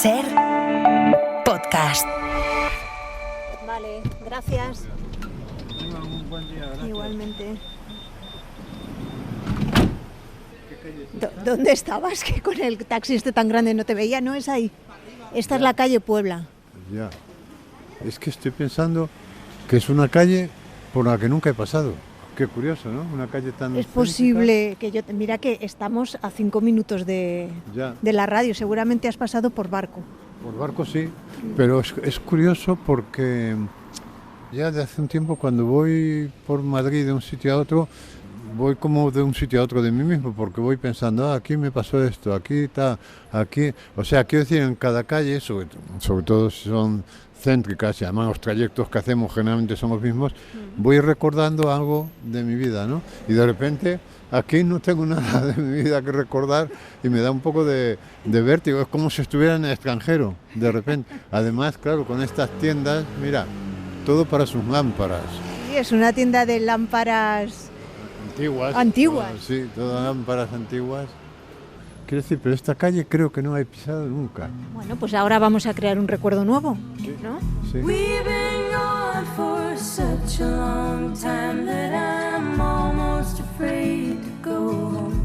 SER Podcast. Vale, gracias. Un buen día, gracias. Igualmente. ¿Dónde estabas? Que con el taxi tan grande no te veía, ¿no? Es ahí. Esta es la calle Puebla. Ya. Es que estoy pensando que es una calle por la que nunca he pasado. Qué curioso, ¿no? Una calle tan... Es posible que yo... Mira que estamos a 5 minutos de la radio. Seguramente has pasado por barco. Por barco sí, pero es curioso porque ya de hace un tiempo cuando voy por Madrid de un sitio a otro, voy como de un sitio a otro de mí mismo, porque voy pensando, aquí me pasó esto, aquí está, aquí... O sea, quiero decir, en cada calle, sobre todo si son céntricas y además los trayectos que hacemos generalmente son los mismos, voy recordando algo de mi vida, ¿no? Y de repente aquí no tengo nada de mi vida que recordar y me da un poco de vértigo, es como si estuviera en el extranjero, de repente. Además, claro, con estas tiendas, mira, todo para sus lámparas. Sí, es una tienda de lámparas... Antiguas. Sí, todas lámparas antiguas. Quiero decir, pero esta calle creo que no he pisado nunca. Bueno, pues ahora vamos a crear un recuerdo nuevo, ¿no? Sí. We've been gone for such a long time that I'm almost afraid to go home.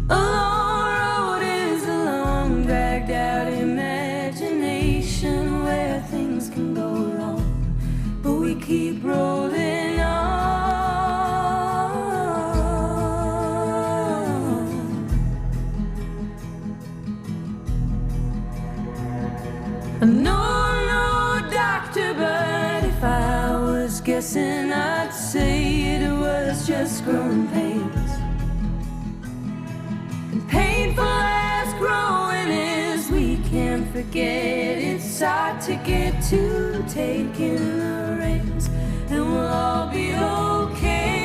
A long road is a long, dragged out imagination where things can go wrong, but we keep rolling on. No, doctor, but if I was guessing, I'd say it was just growing pains. And painful as growing is, we can't forget it's hard to get to taking the reins, and we'll all be okay.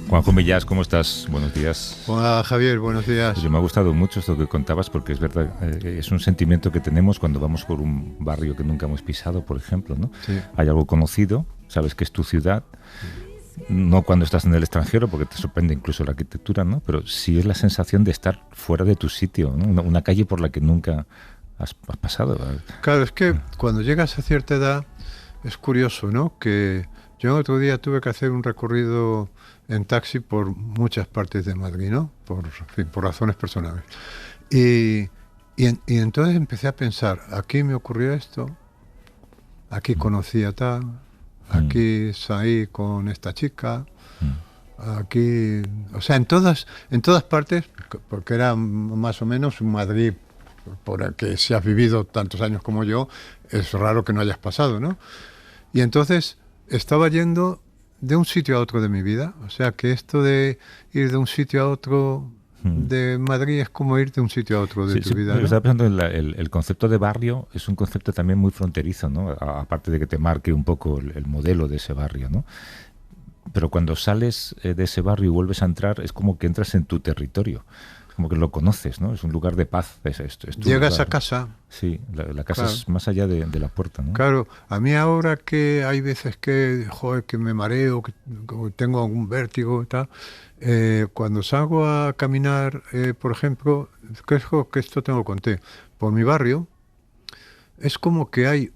Juanjo Millás, ¿cómo estás? Buenos días. Hola Javier, buenos días. Pues me ha gustado mucho esto que contabas porque es verdad, es un sentimiento que tenemos cuando vamos por un barrio que nunca hemos pisado, por ejemplo, ¿no? Sí. Hay algo conocido, sabes que es tu ciudad, no cuando estás en el extranjero porque te sorprende incluso la arquitectura, ¿no? Pero sí es la sensación de estar fuera de tu sitio, ¿no? Una calle por la que nunca has pasado. Claro, es que cuando llegas a cierta edad es curioso, ¿no? Que yo el otro día tuve que hacer un recorrido en taxi por muchas partes de Madrid, ¿no? Por razones personales. Y entonces empecé a pensar, aquí me ocurrió esto, aquí conocí a tal, aquí salí con esta chica, aquí... O sea, en todas partes, porque era más o menos un Madrid por el que si has vivido tantos años como yo, es raro que no hayas pasado, ¿no? Y entonces estaba yendo de un sitio a otro de mi vida, o sea que esto de ir de un sitio a otro de Madrid es como ir de un sitio a otro de tu vida, ¿no? Estaba pensando en el concepto de barrio, es un concepto también muy fronterizo, ¿no? Aparte de que te marque un poco el modelo de ese barrio, ¿no? Pero cuando sales de ese barrio y vuelves a entrar, es como que entras en tu territorio, como que lo conoces, ¿no? Es un lugar de paz. Es Llegas lugar, a casa. Sí, la casa, claro, es más allá de la puerta, ¿no? Claro, a mí ahora que hay veces que, que me mareo, que tengo algún vértigo y tal, cuando salgo a caminar, por ejemplo, creo que esto te lo conté, por mi barrio, es como que hay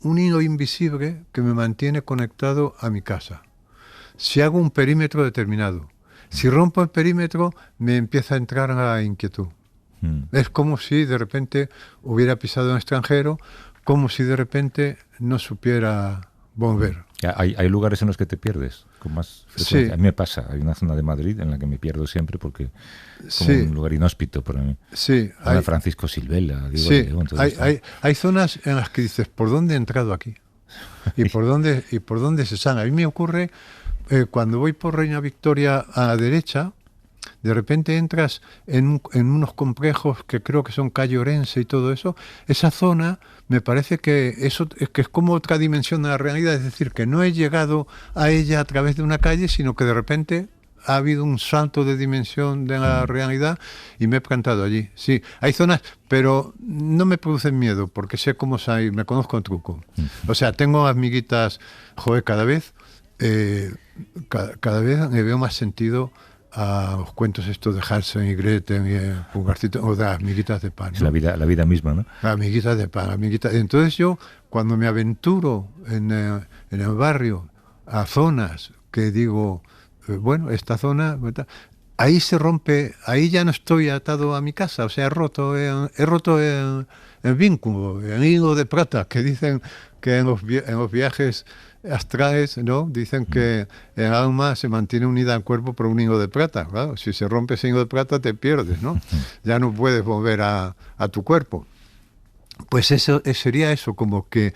un hilo invisible que me mantiene conectado a mi casa. Si hago un perímetro determinado, si rompo el perímetro, me empieza a entrar la inquietud. Es como si de repente hubiera pisado un extranjero, como si de repente no supiera volver. ¿Hay lugares en los que te pierdes con más frecuencia? Sí. A mí me pasa, hay una zona de Madrid en la que me pierdo siempre porque es como un lugar inhóspito para mí. Sí, hay Francisco Silvela, Diego sí, León, hay zonas en las que dices, ¿por dónde he entrado aquí? ¿Y por dónde se sale? A mí me ocurre cuando voy por Reina Victoria a la derecha, de repente entras en unos complejos que creo que son calle Orense y todo eso. Esa zona me parece que es como otra dimensión de la realidad, es decir, que no he llegado a ella a través de una calle, sino que de repente ha habido un salto de dimensión de la realidad y me he plantado allí. Sí, hay zonas, pero no me producen miedo porque sé cómo salir, me conozco el truco. O sea, tengo amiguitas, cada vez me veo más sentido a los cuentos estos de Hansel y Gretel y Pulgarcito, o de las amiguitas de pan, ¿no? Es la vida misma, ¿no? Las amiguitas de pan, Entonces yo, cuando me aventuro en el barrio a zonas que digo, bueno, esta zona, ahí se rompe, ahí ya no estoy atado a mi casa, o sea, he roto el vínculo, el hilo de plata, que dicen que en los viajes astrales, ¿no? Dicen que el alma se mantiene unida al cuerpo por un hilo de plata. Claro, si se rompe ese hilo de plata te pierdes, ¿no? Ya no puedes volver a tu cuerpo. Pues eso sería eso, como que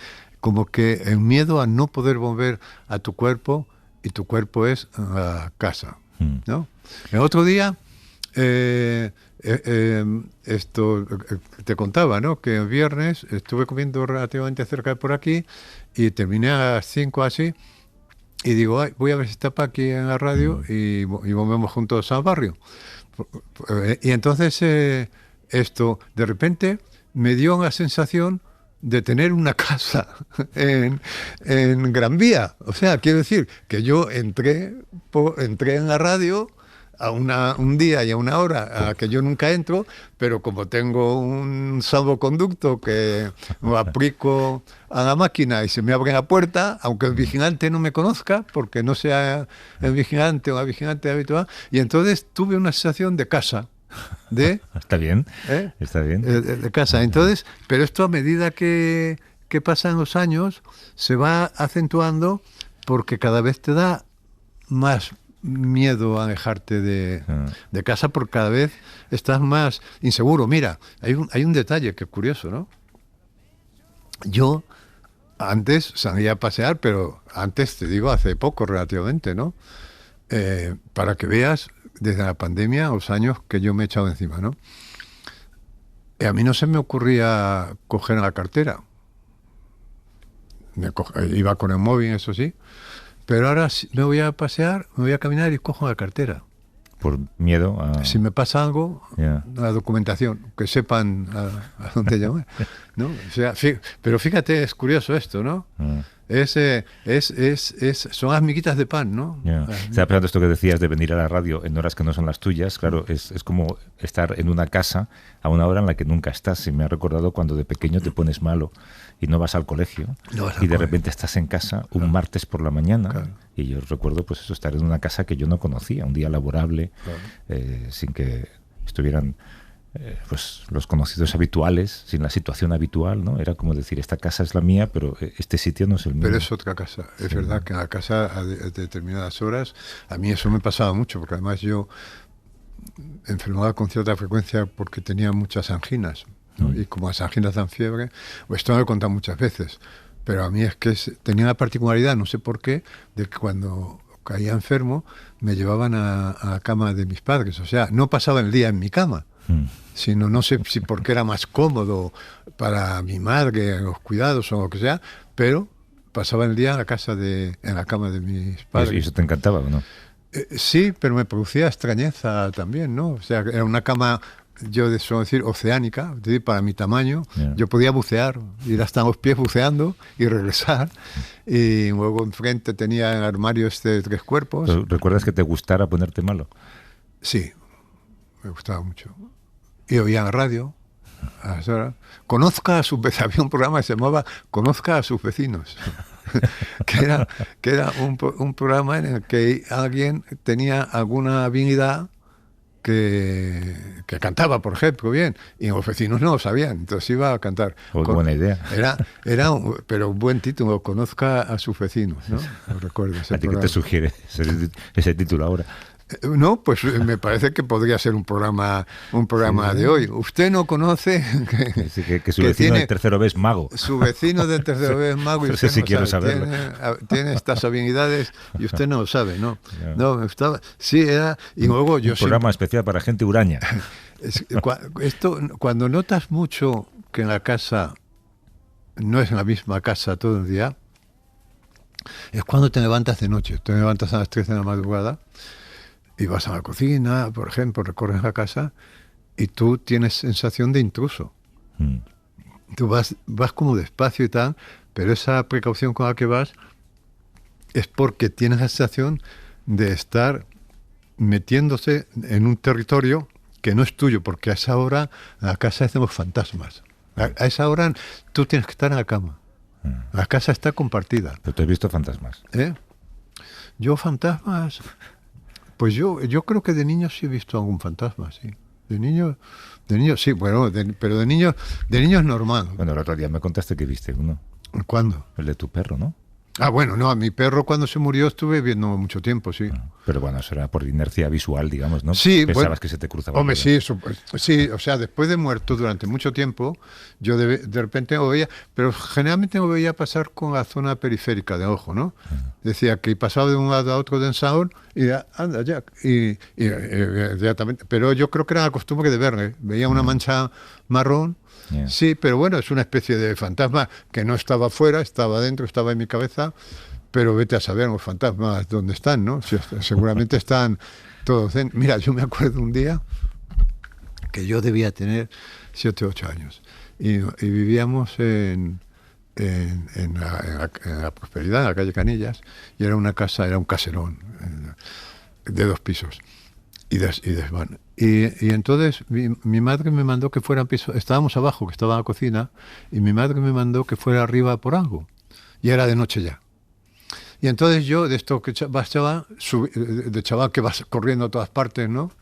el miedo a no poder volver a tu cuerpo, y tu cuerpo es la casa, ¿no? El otro día esto te contaba, ¿no? Que el viernes estuve comiendo relativamente cerca de por aquí y terminé a las 5 así y digo, voy a ver si está Paqui en la radio y volvemos juntos al barrio. Y entonces de repente me dio la sensación de tener una casa en Gran Vía. O sea, quiero decir que yo entré en la radio a un día y a una hora a que yo nunca entro, pero como tengo un salvoconducto que lo aplico a la máquina y se me abre la puerta, aunque el vigilante no me conozca, porque no sea el vigilante o la vigilante habitual, y entonces tuve una sensación de casa. Está bien, está bien. De casa. Entonces, pero esto a medida que pasan los años se va acentuando porque cada vez te da más miedo a alejarte de casa porque cada vez estás más inseguro. Mira, hay un detalle que es curioso, ¿no? Yo antes salía a pasear, pero antes, te digo, hace poco relativamente, ¿no? Para que veas desde la pandemia los años que yo me he echado encima, ¿no? Y a mí no se me ocurría coger la cartera. Iba con el móvil, eso sí. Pero ahora me voy a pasear, me voy a caminar y cojo la cartera. Por miedo a... Si me pasa algo, la documentación, que sepan a dónde llamar, ¿no? O sea, pero fíjate, es curioso esto, ¿no? Son amiguitas de pan, ¿no? Estaba pensando esto que decías de venir a la radio en horas que no son las tuyas. Claro, es como estar en una casa a una hora en la que nunca estás. Y me ha recordado cuando de pequeño te pones malo y no vas al colegio y de repente estás en casa un martes por la mañana y yo recuerdo pues eso, estar en una casa que yo no conocía, un día laborable, sin que estuvieran pues los conocidos habituales, sin la situación habitual, ¿no? Era como decir, esta casa es la mía, pero este sitio no es el mío. Pero es otra casa. Es verdad que en la casa a determinadas horas, a mí eso me pasaba mucho, porque además yo enfermaba con cierta frecuencia porque tenía muchas anginas, ¿no? Y como las anginas dan fiebre, pues esto me lo he contado muchas veces, pero a mí es que tenía la particularidad, no sé por qué, de que cuando caía enfermo me llevaban a la cama de mis padres, o sea, no pasaba el día en mi cama, sino no sé si porque era más cómodo para mi madre, los cuidados o lo que sea, pero pasaba el día en la cama de mis padres. ¿Y eso te encantaba o no? Sí, pero me producía extrañeza también, ¿no? O sea, era una cama, yo suelo decir, oceánica, es decir, para mi tamaño. Yo podía bucear, ir hasta los pies buceando y regresar. Y luego enfrente tenía el armario de 3 cuerpos. ¿Pero recuerdas que te gustara ponerte malo? Sí, me gustaba mucho. Y oía la radio a las horas. Conozca a sus vecinos. Había un programa que se llamaba Conozca a sus vecinos. que era un programa en el que alguien tenía alguna habilidad que cantaba, por ejemplo, bien, y los vecinos no lo sabían, entonces iba a cantar. Buena idea. Pero un buen título, conozca a sus vecinos, ¿no? Lo recuerdo. ¿A ti qué te sugiere ese título ahora? No, pues me parece que podría ser un programa de hoy. Usted no conoce que su vecino del tercero B es mago. Su vecino del tercero B es mago y no usted sé si no quiero sabe. saberlo. Tiene estas habilidades y usted no lo sabe, ¿no? No, estaba, sí, era... Y luego yo un programa especial para gente huraña. Cuando notas mucho que en la casa no es en la misma casa todo el día, es cuando te levantas de noche. Te levantas a las 3 de la madrugada y vas a la cocina, por ejemplo, recorres la casa y tú tienes sensación de intruso. Tú vas como despacio y tal, pero esa precaución con la que vas es porque tienes la sensación de estar metiéndose en un territorio que no es tuyo, porque a esa hora la casa es de los fantasmas. A esa hora tú tienes que estar en la cama. La casa está compartida. ¿Pero tú has visto fantasmas? Yo fantasmas... Pues yo creo que de niño sí he visto algún fantasma, sí. De niño sí, bueno, pero de niño es normal. Bueno, el otro día me contaste que viste uno. ¿Cuándo? El de tu perro, ¿no? Ah, bueno, no, a mi perro cuando se murió estuve viendo mucho tiempo, sí. Pero bueno, eso era por inercia visual, digamos, ¿no? Sí, pensabas que se te cruzaba. Hombre, sí, o sea, después de muerto durante mucho tiempo, yo de repente lo veía, pero generalmente lo veía pasar con la zona periférica del ojo, ¿no? Decía que pasaba de un lado a otro de Saúl y anda ya, y inmediatamente, pero yo creo que era la costumbre de verle, veía una mancha marrón. Yeah. Sí, pero bueno, es una especie de fantasma que no estaba fuera, estaba dentro, estaba en mi cabeza, pero vete a saber los fantasmas dónde están, ¿no? Seguramente están todos dentro. Mira, yo me acuerdo un día que yo debía tener 7 o 8 años y vivíamos en la Prosperidad, en la calle Canillas, y era una casa, era un caserón de 2 pisos y desván. Y entonces mi madre me mandó que fuera al piso, estábamos abajo, que estaba en la cocina, y mi madre me mandó que fuera arriba por algo, y era de noche ya. Y entonces yo, de esto que vas chaval, de chaval que vas corriendo a todas partes, ¿no?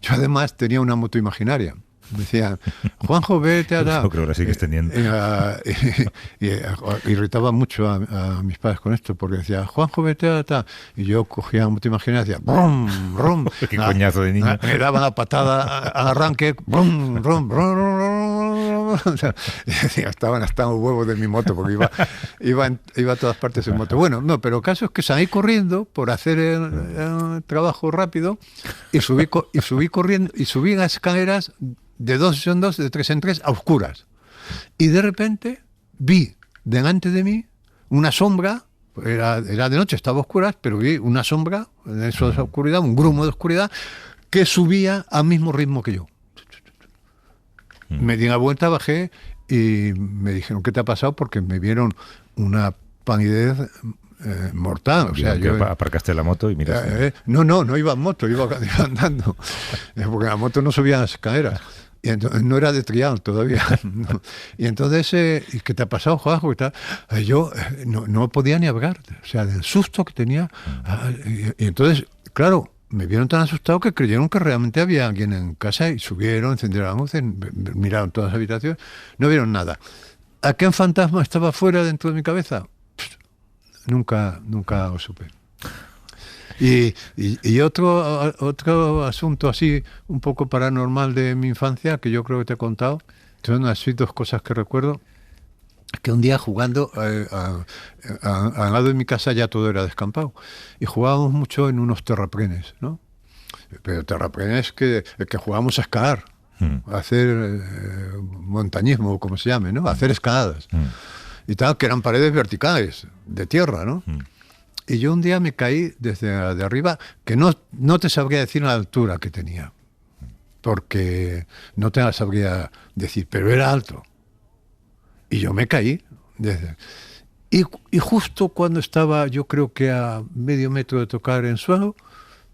Yo además tenía una moto imaginaria. Me decían, Juanjo, vete a la... Yo creo que la sigues teniendo. Irritaba mucho a mis padres con esto, porque decía, Juanjo, vete a la... Y yo cogía la moto imaginaria y decía, brum, brum. Qué coñazo de niño. Me daba la patada al arranque, brum, brum, brum, brum. O sea, estaban hasta los huevos de mi moto, porque iba a todas partes en moto. Bueno, no, pero el caso es que salí corriendo por hacer el trabajo rápido y subí corriendo y subí las escaleras de 2 en 2, de 3 en 3, a oscuras. Y de repente vi delante de mí una sombra, era de noche, estaba a oscuras, pero vi una sombra en esa oscuridad, un grumo de oscuridad, que subía al mismo ritmo que yo. Me di la vuelta, bajé y me dijeron, ¿qué te ha pasado? Porque me vieron una palidez mortal. O sea, yo aparcaste la moto y miraste. No iba en moto, iba andando. Porque la moto no subía las escaleras. Y entonces, no era de trial todavía. No. Y entonces, ¿qué te ha pasado, Juanjo? Yo no podía ni hablar. O sea, del susto que tenía. Y entonces, claro, me vieron tan asustado que creyeron que realmente había alguien en casa y subieron, encendieron la luz, miraron todas las habitaciones, no vieron nada. ¿A qué fantasma estaba fuera dentro de mi cabeza? Nunca lo supe. Y otro asunto así, un poco paranormal de mi infancia, que yo creo que te he contado, son así 2 cosas que recuerdo, que un día jugando al lado de mi casa ya todo era descampado, y jugábamos mucho en unos terraplenes, ¿no? Pero terraplenes que jugábamos a escalar, a hacer montañismo, como se llame, ¿no? A hacer escaladas. Y tal, que eran paredes verticales, de tierra, ¿no? Y yo un día me caí desde de arriba, que no te sabría decir la altura que tenía, porque no te la sabría decir, pero era alto. Y yo me caí. Y justo cuando estaba, yo creo que a medio metro de tocar en suelo,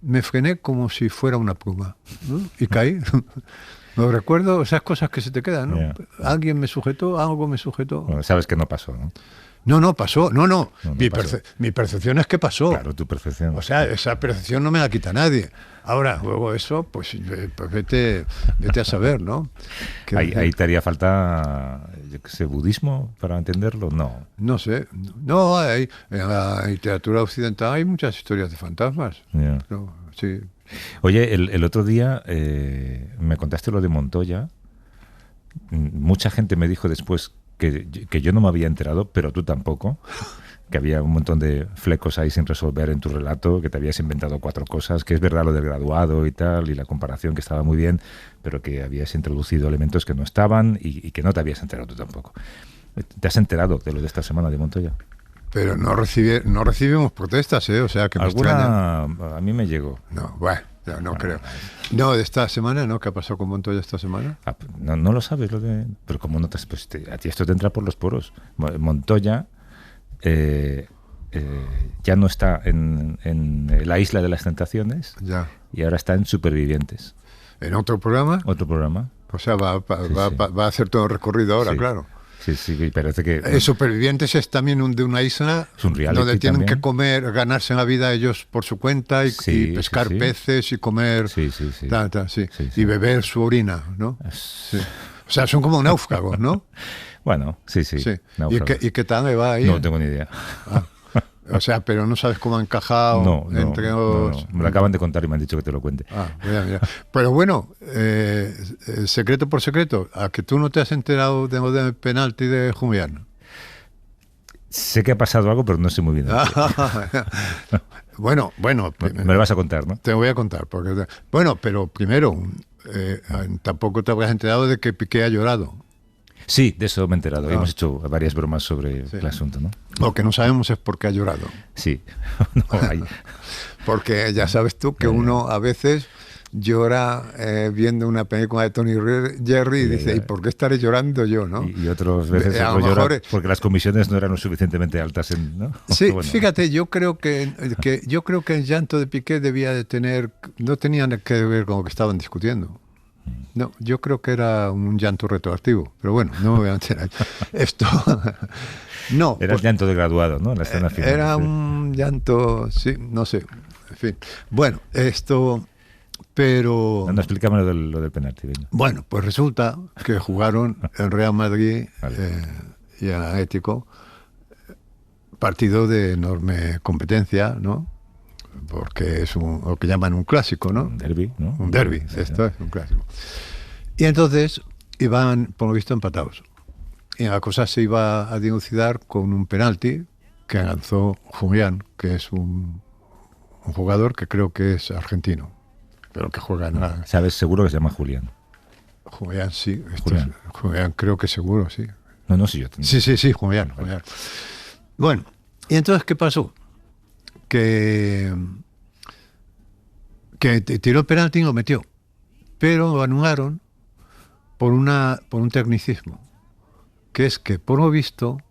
me frené como si fuera una pluma, ¿no? Y caí. Lo recuerdo, esas cosas que se te quedan, ¿no? Yeah. Alguien me sujetó, algo me sujetó. Bueno, sabes que no pasó, ¿no? No, pasó. No. Pasó. Mi percepción es que pasó. Claro, tu percepción. O sea, esa percepción no me la quita nadie. Ahora, luego eso, pues vete a saber, ¿no? Ahí te haría falta, yo qué sé, budismo para entenderlo. No sé. No, en la literatura occidental hay muchas historias de fantasmas. Yeah. No, sí. Oye, el otro día me contaste lo de Montoya. Mucha gente me dijo después que yo no me había enterado, pero tú tampoco. Que había un montón de flecos ahí sin resolver en tu relato, que te habías inventado 4 cosas, que es verdad lo del graduado y tal, y la comparación que estaba muy bien, pero que habías introducido elementos que no estaban y que no te habías enterado tú tampoco. ¿Te has enterado de lo de esta semana de Montoya? Pero no recibimos protestas, ¿eh? O sea, que me extraña. A mí me llegó. No, bueno, no creo. No, de esta semana, ¿no? ¿Qué ha pasado con Montoya esta semana? No lo sabes, pero como no te... Pues a ti esto te entra por los poros. Montoya... ya no está en la Isla de las Tentaciones, ya. Y ahora está en Supervivientes. ¿En otro programa? Otro programa. O sea, va a hacer todo el recorrido ahora, sí. Claro. Sí, parece que... Supervivientes es también de una isla es un reality donde tienen también. Que comer, ganarse la vida ellos por su cuenta y pescar peces y comer sí. Y beber su orina, ¿no? Sí. O sea, son como náufragos, ¿no? Bueno, sí. ¿Y qué tal me va ahí? No tengo ni idea. O sea, pero no sabes cómo ha encajado entre los... Me lo acaban de contar y me han dicho que te lo cuente. Mira. Pero bueno, secreto por secreto, ¿a que tú no te has enterado de lo del penalti de Julián? Sé que ha pasado algo, pero no sé muy bien. Bueno. Me lo vas a contar, ¿no? Te voy a contar. Bueno, pero primero, tampoco te habrás enterado de que Piqué ha llorado. Sí, de eso me he enterado. Hemos hecho varias bromas sobre el asunto, ¿no? Lo que no sabemos es por qué ha llorado. Sí. Porque ya sabes tú que uno a veces llora viendo una película de Tony Jerry y dice, ¿y por qué estaré llorando yo, no? Y otras veces llora porque las comisiones no eran lo suficientemente altas, ¿no? Sí, bueno. Fíjate, yo creo que el llanto de Piqué no tenía que ver con lo que estaban discutiendo. No, yo creo que era un llanto retroactivo, pero bueno, no me voy a enterar. Esto no. Era el llanto de graduado, ¿no? En la escena final. Era un llanto, sí, no sé. En fin. Bueno, pero... No, explícame lo del penalti. Venga. Bueno, pues resulta que jugaron el Real Madrid y el Atlético, partido de enorme competencia, ¿no? Porque es lo que llaman un clásico, ¿no? Un derbi, ¿no? Un derbi, esto es un clásico. Y entonces iban, por lo visto, empatados. Y la cosa se iba a dilucidar con un penalti que lanzó Julián, que es un jugador que creo que es argentino, pero que juega en la... ¿Sabes? Seguro que se llama Julián. Julián, sí. Julián, creo que seguro, sí. No, sí, yo... Sí, Julián. Bueno, ¿y entonces qué pasó? Que tiró el penalti y lo metió, pero lo anularon por un tecnicismo, que es que por lo visto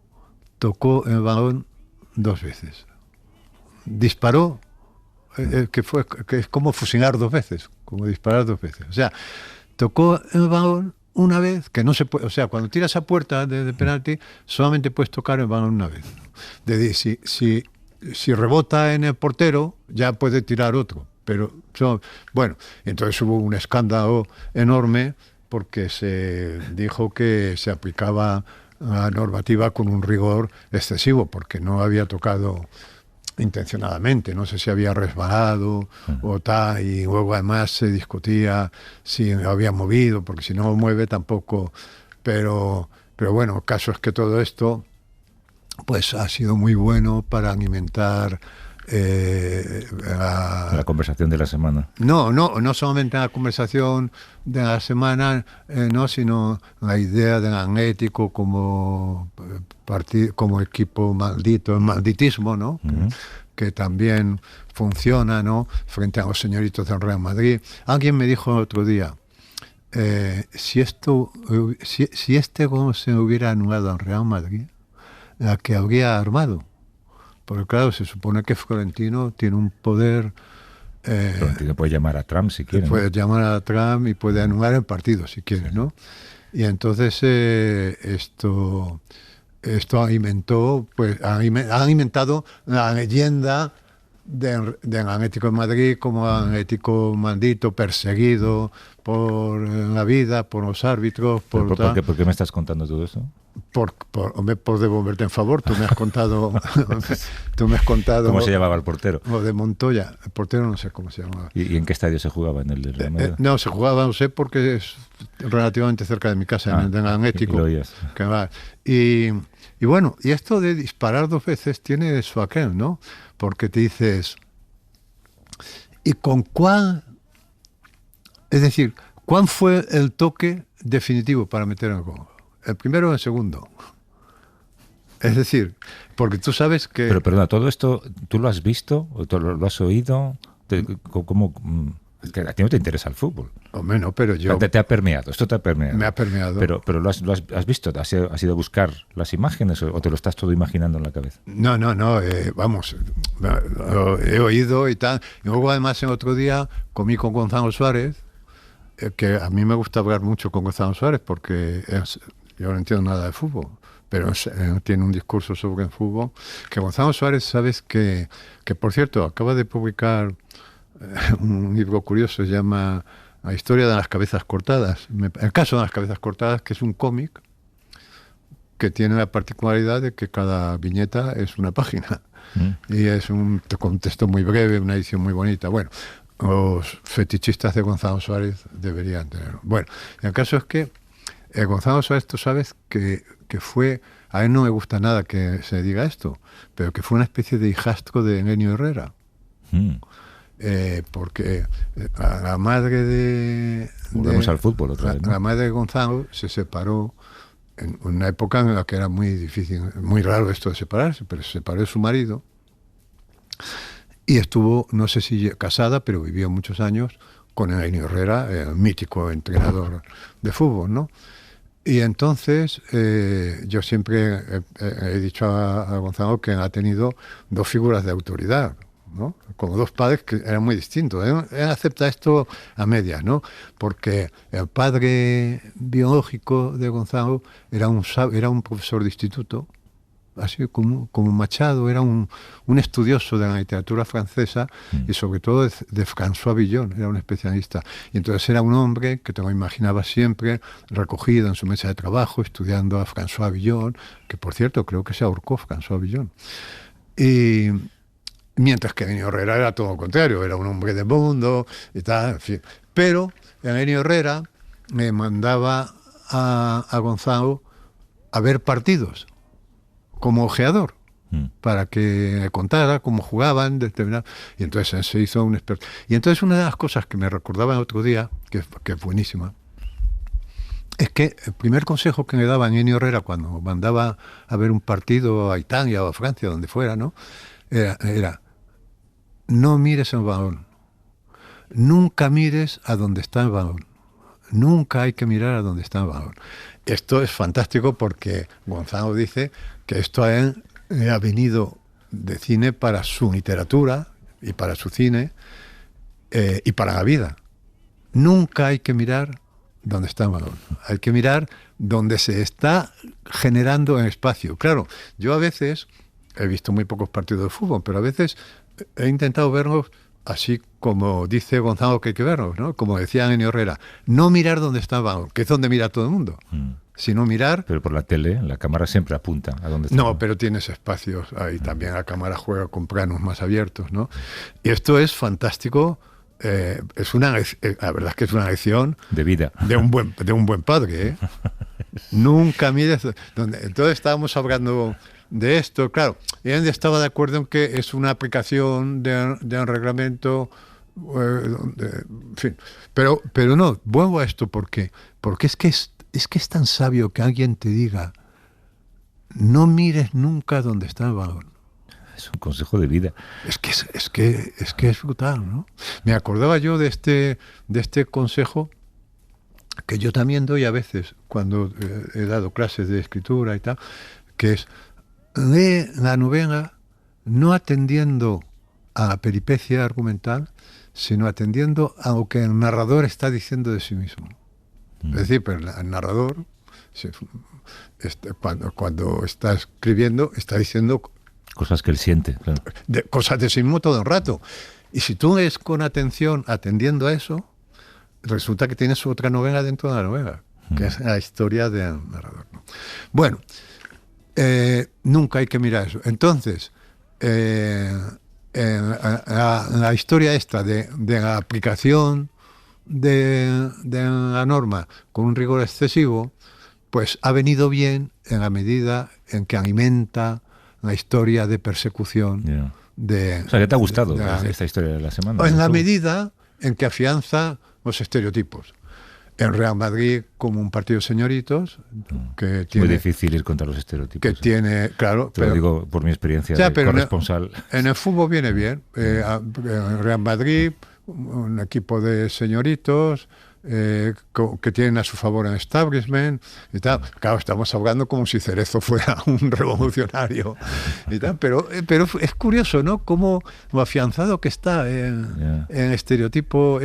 tocó el balón 2 veces, disparó, que es como fusilar 2 veces, como disparar 2 veces, o sea, tocó el balón una vez, que no se puede, o sea, cuando tiras a puerta de penalti solamente puedes tocar el balón una vez. Si rebota en el portero, ya puede tirar otro. Pero, bueno, entonces hubo un escándalo enorme porque se dijo que se aplicaba la normativa con un rigor excesivo, porque no había tocado intencionadamente, no sé si había resbalado o tal, y luego además se discutía si lo había movido, porque si no lo mueve tampoco. Pero bueno, el caso es que todo esto pues ha sido muy bueno para alimentar la conversación de la semana. No solamente la conversación de la semana, sino la idea del Atlético como equipo maldito, el malditismo, ¿no? Uh-huh. Que también funciona, ¿no? Frente a los señoritos del Real Madrid. Alguien me dijo el otro día, si este gol se hubiera anulado al Real Madrid, la que habría armado. Porque claro, se supone que Florentino tiene un poder... Florentino puede llamar a Trump si quiere. Puede llamar a Trump y puede anular el partido si quiere, ¿no? Y entonces esto alimentado la leyenda del Atlético de Madrid como Atlético maldito, perseguido por la vida, por los árbitros. ¿Por qué me estás contando todo eso? Por devolverte en favor. Tú me has contado ¿Cómo se llamaba el portero? O de Montoya. El portero no sé cómo se llamaba. ¿Y en qué estadio se jugaba? ¿En el de Real Madrid? No, se jugaba, no sé, porque es relativamente cerca de mi casa, en el Atlético. Y bueno, y esto de disparar 2 veces tiene su aquel, ¿no? Porque te dices, ¿y con cuál? Es decir, ¿cuál fue el toque definitivo para meter el gol? ¿El primero o el segundo? Es decir, porque tú sabes que... Pero perdona, ¿todo esto tú lo has visto? ¿O tú lo has oído? ¿Cómo...? Es que a ti no te interesa el fútbol. Hombre, no, pero yo... Te ha permeado, esto te ha permeado. Me ha permeado. Pero lo has visto, ¿has ido a buscar las imágenes o te lo estás todo imaginando en la cabeza? No, vamos, lo he oído y tal. Y luego además en otro día comí con Gonzalo Suárez, que a mí me gusta hablar mucho con Gonzalo Suárez porque yo no entiendo nada de fútbol, pero tiene un discurso sobre el fútbol. Que Gonzalo Suárez, sabes que por cierto, acaba de publicar un libro curioso, se llama La historia de las cabezas cortadas. El caso de las cabezas cortadas, que es un cómic que tiene la particularidad de que cada viñeta es una página. Y es un texto muy breve, una edición muy bonita. Bueno, los fetichistas de Gonzalo Suárez deberían tenerlo. Bueno, el caso es que Gonzalo Suárez, tú sabes que fue, a él no me gusta nada que se diga esto, pero que fue una especie de hijastro de Engenio Herrera. Porque la madre volvemos al fútbol otra vez, ¿no? La madre de Gonzalo se separó en una época en la que era muy difícil, muy raro esto de separarse, pero se separó de su marido y estuvo, no sé si casada, pero vivió muchos años con Engenio Herrera, el mítico entrenador de fútbol, ¿no? Y entonces yo siempre he dicho a Gonzalo que ha tenido 2 figuras de autoridad, ¿no? Como 2 padres que eran muy distintos. Él acepta esto a medias, ¿no? Porque el padre biológico de Gonzalo era un profesor de instituto, así como Machado, era un estudioso de la literatura francesa y sobre todo de François Villon, era un especialista. Y entonces era un hombre que te lo imaginaba siempre recogido en su mesa de trabajo, estudiando a François Villon, que por cierto creo que se ahorcó François Villon. Y mientras que Engenio Herrera era todo lo contrario, era un hombre de mundo y tal, en fin. Pero Engenio Herrera me mandaba a Gonzalo a ver partidos como ojeador, para que me contara cómo jugaban, y entonces él se hizo un experto. Y entonces una de las cosas que me recordaba el otro día, que es buenísima, es que el primer consejo que me daba Engenio Herrera cuando mandaba a ver un partido a Italia o a Francia, donde fuera, ¿no? Era no mires el balón, nunca mires a donde está el balón, nunca hay que mirar a donde está el balón. Esto es fantástico porque Gonzalo dice que esto a él le ha venido de cine para su literatura y para su cine y para la vida. Nunca hay que mirar donde está el balón, hay que mirar donde se está generando el espacio. Claro, yo a veces he visto muy pocos partidos de fútbol, pero a veces he intentado verlos así como dice Gonzalo que hay que verlos, ¿no? Como decía Engenio Herrera, no mirar donde está el balón, que es donde mira todo el mundo, sino mirar... Pero por la tele, la cámara siempre apunta a donde está. No, pero tienes espacios ahí también, la cámara juega con planos más abiertos, ¿no? Y esto es fantástico, la verdad es que es una lección... De vida. De un buen padre, ¿eh? Nunca mires... Entonces estábamos hablando... de esto, claro, él estaba de acuerdo en que es una aplicación de un reglamento, en fin, pero no, vuelvo a esto porque es que es tan sabio que alguien te diga no mires nunca donde está el balón. Es un consejo de vida. Es que es brutal, ¿no? Me acordaba yo de este consejo que yo también doy a veces cuando he dado clases de escritura y tal, que es lee la novela no atendiendo a la peripecia argumental, sino atendiendo a lo que el narrador está diciendo de sí mismo. Es decir, pero el narrador cuando está escribiendo, está diciendo cosas que él siente, claro. Cosas de sí mismo todo el rato. Y si tú ves con atención atendiendo a eso, resulta que tienes otra novela dentro de la novela, que es la historia del narrador. Bueno, nunca hay que mirar eso. Entonces, la historia esta de la aplicación de la norma con un rigor excesivo, pues ha venido bien en la medida en que alimenta la historia de persecución. Yeah. O sea, ¿qué te ha gustado esta historia de la semana? En la medida en que afianza los estereotipos. En Real Madrid, como un partido de señoritos, que es tiene... muy difícil ir contra los estereotipos. Que tiene, claro... Te lo digo por mi experiencia de corresponsal. En el fútbol viene bien. En Real Madrid, un equipo de señoritos... que tienen a su favor el establishment y tal. Claro, estamos hablando como si Cerezo fuera un revolucionario y tal, pero es curioso, ¿no? Cómo lo afianzado que está en estereotipo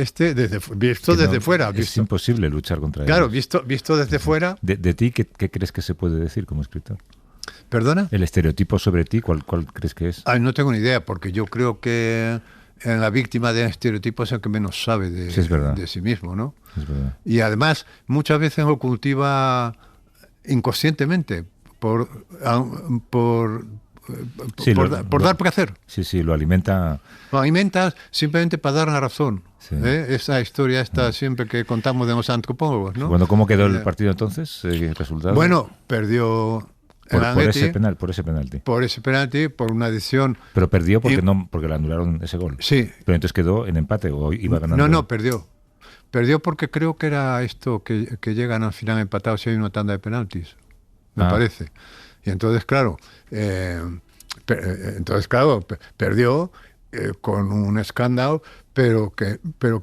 visto desde fuera. Es imposible luchar contra claro, ellos. Visto desde fuera. De ti, ¿qué crees que se puede decir como escritor? ¿Perdona? El estereotipo sobre ti, ¿cuál crees que es? No tengo ni idea, porque yo creo que la víctima de estereotipos es el que menos sabe de sí mismo, ¿no? Es verdad. Y además, muchas veces lo cultiva inconscientemente, por dar placer. Sí, lo alimenta. Lo alimentas simplemente para dar la razón. Sí. Esa historia está siempre que contamos de los antropólogos, ¿no? Bueno, ¿cómo quedó el partido entonces? ¿El resultado? Bueno, perdió... Por ese penalti. Por ese penalti, por una decisión... Pero perdió porque le anularon ese gol. Sí. Pero entonces quedó en empate o iba ganando. No, perdió. Perdió porque creo que era esto que llegan al final empatados y hay una tanda de penaltis, me parece. Y entonces, claro, perdió con un escándalo, pero que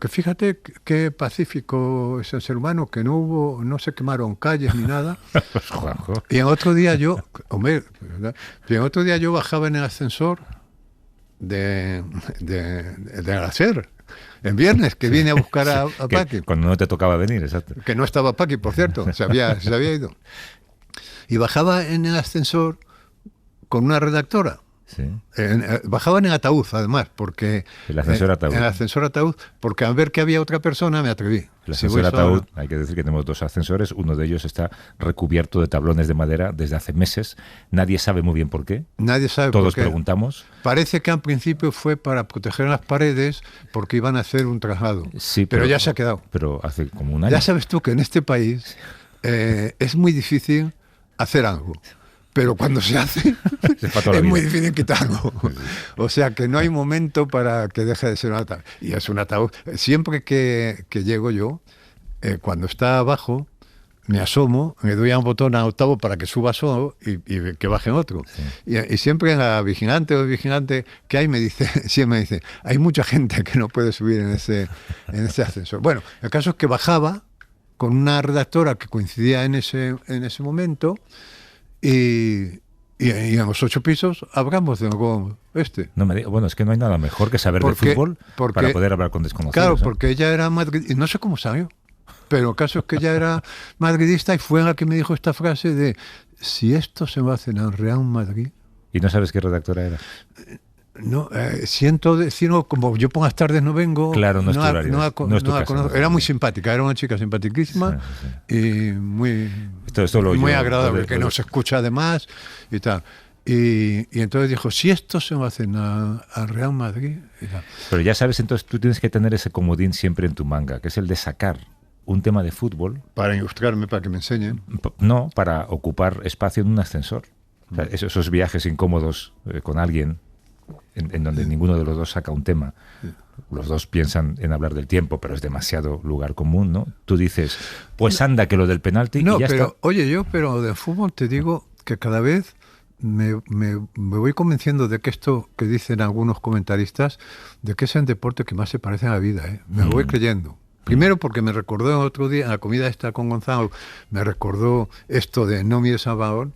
fíjate qué pacífico es el ser humano, que no se quemaron calles ni nada. Y en otro día yo bajaba en el ascensor de la SER, en viernes, que vine a buscar a Paqui. Cuando no te tocaba venir, exacto. Que no estaba Paqui, por cierto, se había ido. Y bajaba en el ascensor con una redactora. Sí. Bajaba en el ataúd, además, porque... El ascensor ataúd. En el ascensor ataúd, porque al ver que había otra persona me atreví. El ascensor ataúd, hay que decir que tenemos 2 ascensores, uno de ellos está recubierto de tablones de madera desde hace meses. Nadie sabe muy bien por qué. Nadie sabe Todos por qué. Preguntamos. Parece que al principio fue para proteger las paredes porque iban a hacer un traslado. Sí, pero ya se ha quedado. Pero hace como un año. Ya sabes tú que en este país es muy difícil hacer algo. Pero cuando se hace, es muy difícil quitarlo. O sea que no hay momento para que deje de ser un ataúd. Y es un ataúd. Siempre que llego yo, cuando está abajo, me asomo, me doy a un botón a octavo para que suba solo y que baje otro. Sí. Y siempre la vigilante o el vigilante que hay siempre me dice, hay mucha gente que no puede subir en ese ascensor. Bueno, el caso es que bajaba con una redactora que coincidía en ese momento. Y en los 8 pisos hablamos de algo Bueno, es que no hay nada mejor que saber de fútbol para poder hablar con desconocidos. Claro, porque ella era madridista, y no sé cómo salió, pero el caso es que ella era madridista y fue la que me dijo esta frase de si esto se va a hacer en Real Madrid... ¿Y no sabes qué redactora era? No, siento decirlo, como yo por las tardes no vengo. Claro, no es tu horario. No la conozco. Era muy simpática, era una chica simpaticísima y muy agradable, que nos escucha además y tal. Y entonces dijo, si esto se va a hacer a Real Madrid... Y tal. Pero ya sabes, entonces tú tienes que tener ese comodín siempre en tu manga, que es el de sacar un tema de fútbol. Para ilustrarme, para que me enseñen. No, para ocupar espacio en un ascensor. O sea, esos viajes incómodos con alguien en donde ninguno de los dos saca un tema. Los dos piensan en hablar del tiempo, pero es demasiado lugar común, ¿no? Tú dices, pues anda, que lo del penalti y ya está. Oye, pero del fútbol te digo que cada vez me voy convenciendo de que esto que dicen algunos comentaristas, de que es el deporte que más se parece a la vida, ¿eh? Me lo voy creyendo. Primero porque me recordó el otro día, en la comida esta con Gonzalo, me recordó esto de no mires al balón.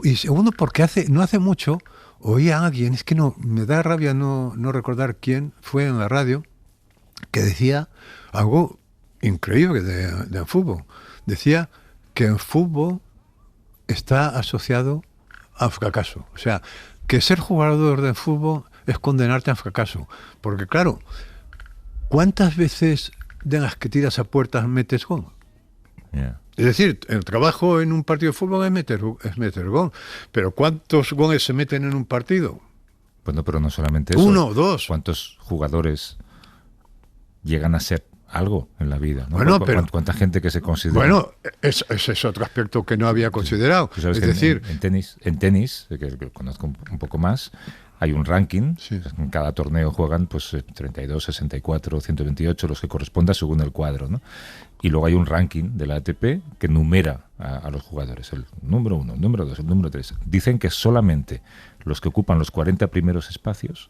Y segundo porque no hace mucho oí a alguien, es que me da rabia no recordar quién fue en la radio, que decía algo increíble del fútbol. Decía que en fútbol está asociado al fracaso. O sea, que ser jugador de fútbol es condenarte al fracaso. Porque claro, ¿cuántas veces de las que tiras a puertas metes gol? Yeah. Es decir, el trabajo en un partido de fútbol es meter gol. Pero ¿cuántos goles se meten en un partido? Bueno, pero no solamente eso. 1 o 2. ¿Cuántos jugadores llegan a ser algo en la vida? ¿No? Bueno, pero ¿Cuánta gente que se considera? Bueno, ese es otro aspecto que no había considerado. Tú sabes Es que decir, en tenis, que conozco un poco más, hay un ranking. Sí. En cada torneo juegan pues 32, 64, 128, los que corresponda según el cuadro, ¿no? Y luego hay un ranking de la ATP que numera a los jugadores. El número 1, el número 2, el número 3. Dicen que solamente los que ocupan los 40 primeros espacios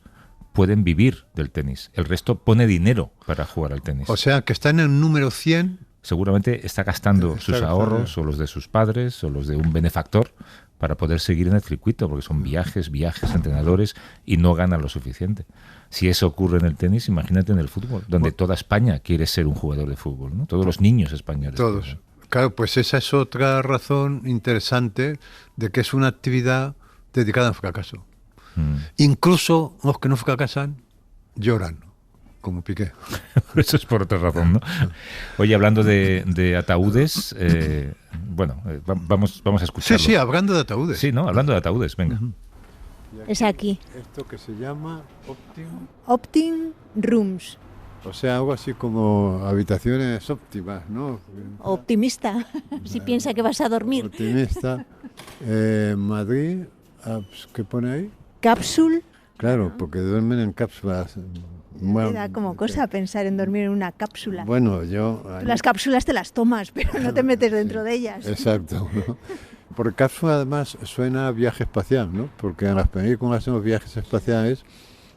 pueden vivir del tenis. El resto pone dinero para jugar al tenis. o sea, que está en el número 100. Seguramente está gastando Está sus gastando. ahorros o los de sus padres o los de un benefactor para poder seguir en el circuito, porque son viajes, entrenadores, y no ganan lo suficiente. Si eso ocurre en el tenis, imagínate en el fútbol, donde toda España quiere ser un jugador de fútbol, ¿no? Todos los niños españoles. Todos. Claro, pues esa es otra razón interesante de que es una actividad dedicada al fracaso. Incluso los que no fracasan lloran, como Piqué. Eso es por otra razón, ¿no? Oye, hablando de ataúdes, vamos a escucharlo. Sí, hablando de ataúdes. Sí, ¿no? Hablando de ataúdes, venga. Es aquí. Esto que se llama Optim Rooms. o sea, algo así como habitaciones óptimas, ¿no? Optimista, si piensa que vas a dormir. Optimista. Madrid, ¿qué pone ahí? Cápsula. Claro, porque duermen en cápsulas. Me da como cosa pensar en dormir en una cápsula. Bueno, yo... Tú las cápsulas te las tomas, pero no te metes dentro de ellas. Exacto, ¿no? Porque cápsula además suena a viaje espacial, ¿no? Porque en las películas, en los viajes espaciales,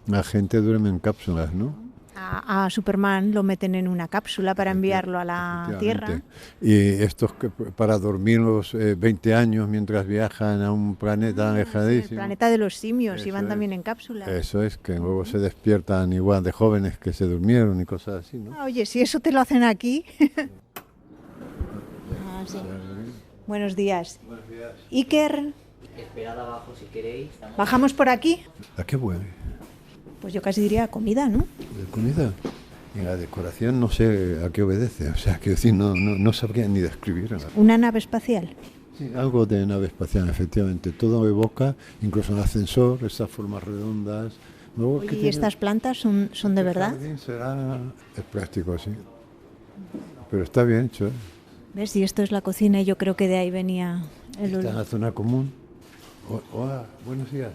la gente duerme en cápsulas, ¿no? A Superman lo meten en una cápsula para enviarlo a la Tierra. Y estos que para dormir los 20 años mientras viajan a un planeta El lejanísimo. planeta de los simios, Eso iban es. también en cápsulas. Eso es, que luego se despiertan igual de jóvenes que se durmieron y cosas así, ¿no? Oye, si eso te lo hacen aquí. Sí. Buenos días. Iker, Esperad abajo si queréis. ¿bajamos por aquí? ¿A qué huele? Pues yo casi diría comida, ¿no? ¿De comida? Y la decoración no sé a qué obedece, o sea, quiero decir, no sabría ni describirla. Una nave espacial. Sí, algo de nave espacial, efectivamente. Todo evoca, incluso el ascensor, esas formas redondas. Luego, Oye, ¿y estas plantas son de verdad? Es plástico, sí. Pero está bien hecho, ¿eh? ¿Ves? Si esto es la cocina, yo creo que de ahí venía el Está en olor. la zona común. Hola, buenos días.